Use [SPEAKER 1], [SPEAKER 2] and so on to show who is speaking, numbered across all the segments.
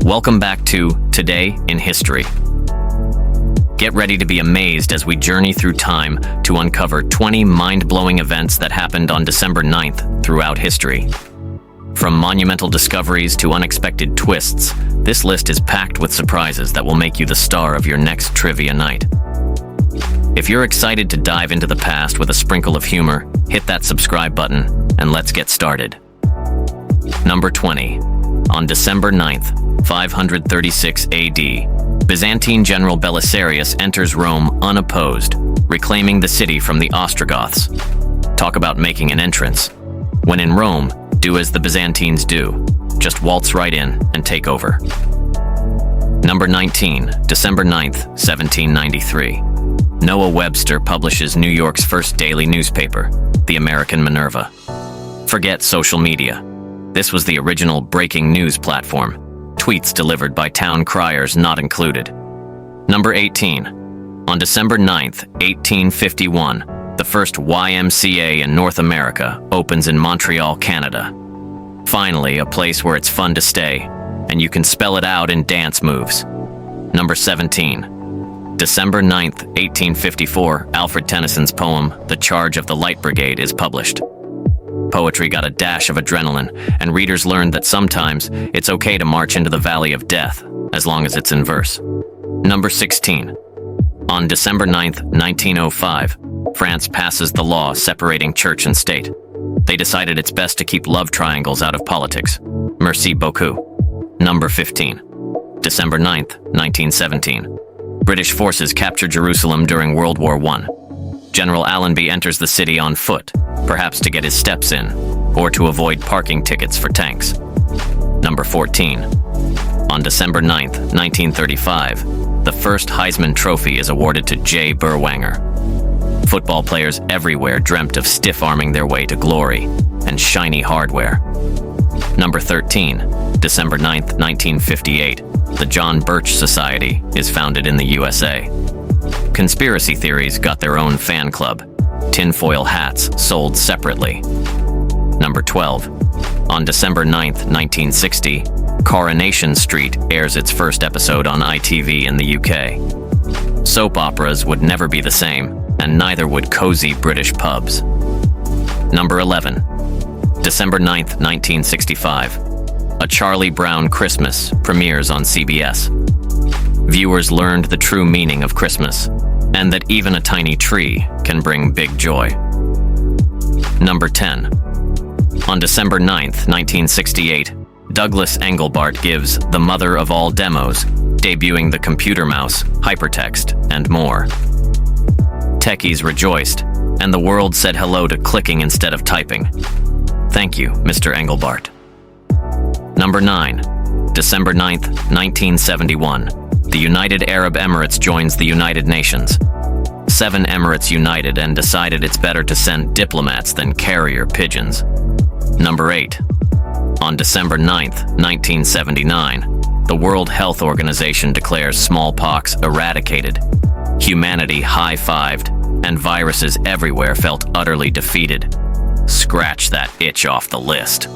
[SPEAKER 1] Welcome back to Today in History. Get ready to be amazed as we journey through time to uncover 20 mind-blowing events that happened on December 9th throughout history. From monumental discoveries to unexpected twists, this list is packed with surprises that will make you the star of your next trivia night. If you're excited to dive into the past with a sprinkle of humor, hit that subscribe button and let's get started. Number 20. On December 9th, 536 AD, Byzantine general Belisarius enters Rome unopposed, reclaiming the city from the Ostrogoths. Talk about making an entrance. When in Rome, do as the Byzantines do. Just waltz right in and take over. Number 19, December 9th, 1793. Noah Webster publishes New York's first daily newspaper, the American Minerva. Forget social media. This was the original breaking news platform. Tweets delivered by town criers not included. Number 18. On December 9th, 1851, the first YMCA in North America opens in Montreal, Canada. Finally, a place where it's fun to stay, and you can spell it out in dance moves. Number 17. December 9th, 1854, Alfred Tennyson's poem, The Charge of the Light Brigade, is published. Poetry got a dash of adrenaline, and readers learned that sometimes it's okay to march into the valley of death, as long as it's in verse. Number 16. On December 9th, 1905, France passes the law separating church and state. They decided it's best to keep love triangles out of politics. Merci, beaucoup. Number 15. December 9th, 1917. British forces capture Jerusalem during World War I. General Allenby enters the city on foot, perhaps to get his steps in, or to avoid parking tickets for tanks. Number 14. On December 9th, 1935, the first Heisman Trophy is awarded to Jay Berwanger. Football players everywhere dreamt of stiff-arming their way to glory and shiny hardware. Number 13. December 9th, 1958, the John Birch Society is founded in the USA. Conspiracy theories got their own fan club. Tinfoil hats sold separately. Number 12. On December 9th, 1960, Coronation Street airs its first episode on ITV in the UK. Soap operas would never be the same, and neither would cozy British pubs. Number 11. December 9th, 1965. A Charlie Brown Christmas premieres on CBS. Viewers learned the true meaning of Christmas, and that even a tiny tree can bring big joy. Number 10. On December 9th, 1968, Douglas Engelbart gives The Mother of All Demos, debuting the computer mouse, hypertext, and more. Techies rejoiced, and the world said hello to clicking instead of typing. Thank you, Mr. Engelbart. Number 9. December 9th, 1971. The United Arab Emirates joins the United Nations. 7 Emirates united and decided it's better to send diplomats than carrier pigeons. Number 8. On December 9th, 1979, the World Health Organization declares smallpox eradicated. Humanity high-fived, and viruses everywhere felt utterly defeated. Scratch that itch off the list.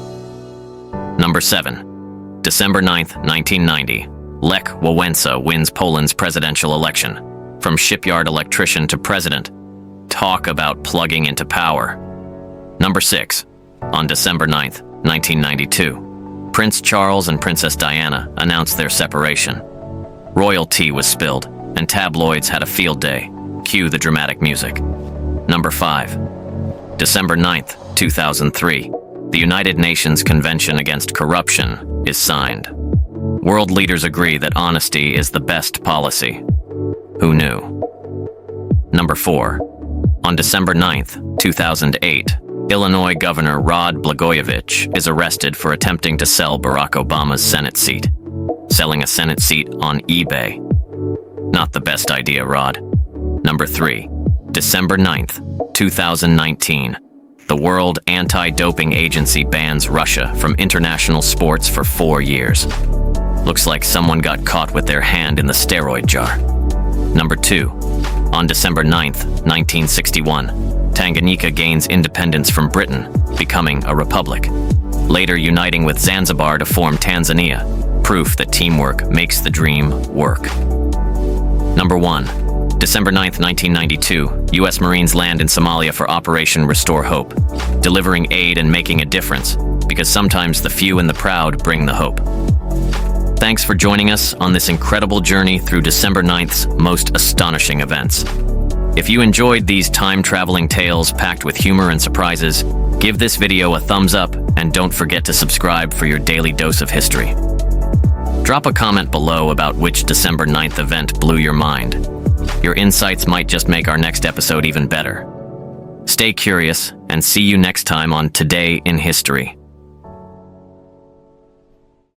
[SPEAKER 1] Number 7. December 9th, 1990. Lech Wałęsa wins Poland's presidential election. From shipyard electrician to president. Talk about plugging into power. Number 6. On December 9th, 1992, Prince Charles and Princess Diana announced their separation. Royal tea was spilled, and tabloids had a field day. Cue the dramatic music. Number 5. December 9th, 2003. The United Nations Convention Against Corruption is signed. World leaders agree that honesty is the best policy. Who knew? Number 4. On December 9th, 2008, Illinois Governor Rod Blagojevich is arrested for attempting to sell Barack Obama's Senate seat. Selling a Senate seat on eBay. Not the best idea, Rod. Number 3. December 9th, 2019. The World Anti-Doping Agency bans Russia from international sports for 4 years. Looks like someone got caught with their hand in the steroid jar. Number 2. On December 9th, 1961, Tanganyika gains independence from Britain, becoming a republic. Later uniting with Zanzibar to form Tanzania. proof that teamwork makes the dream work. Number 1. December 9th, 1992, U.S. Marines land in Somalia for Operation Restore Hope, delivering aid and making a difference, because sometimes the few and the proud bring the hope. Thanks for joining us on this incredible journey through December 9th's most astonishing events. If you enjoyed these time-traveling tales packed with humor and surprises, give this video a thumbs up and don't forget to subscribe for your daily dose of history. Drop a comment below about which December 9th event blew your mind. Your insights might just make our next episode even better. Stay curious and see you next time on Today in History.